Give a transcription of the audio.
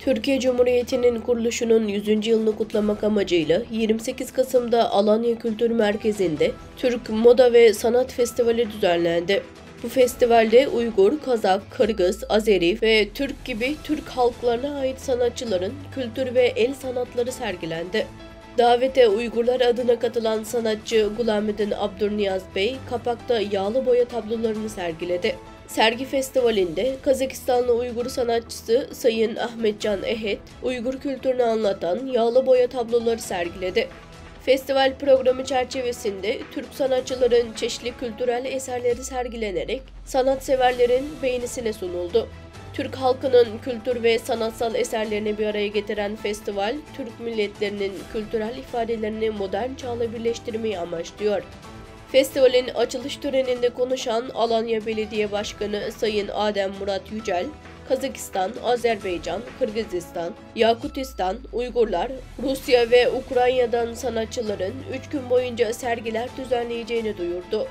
Türkiye Cumhuriyeti'nin kuruluşunun 100. yılını kutlamak amacıyla 28 Kasım'da Alanya Kültür Merkezi'nde Türk Moda ve Sanat Festivali düzenlendi. Bu festivalde Uygur, Kazak, Kırgız, Azeri ve Türk gibi Türk halklarına ait sanatçıların kültür ve el sanatları sergilendi. Davete Uygurlar adına katılan sanatçı Gulameddin Abdurniyaz Bey, kapakta yağlı boya tablolarını sergiledi. Sergi festivalinde Kazakistanlı Uygur sanatçısı Sayın Ahmetcan Ehet, Uygur kültürünü anlatan yağlı boya tabloları sergiledi. Festival programı çerçevesinde Türk sanatçıların çeşitli kültürel eserleri sergilenerek sanatseverlerin beğenisine sunuldu. Türk halkının kültür ve sanatsal eserlerini bir araya getiren festival, Türk milletlerinin kültürel ifadelerini modern çağla birleştirmeyi amaçlıyor. Festivalin açılış töreninde konuşan Alanya Belediye Başkanı Sayın Adem Murat Yücel, Kazakistan, Azerbaycan, Kırgızistan, Yakutistan, Uygurlar, Rusya ve Ukrayna'dan sanatçıların 3 gün boyunca sergiler düzenleyeceğini duyurdu.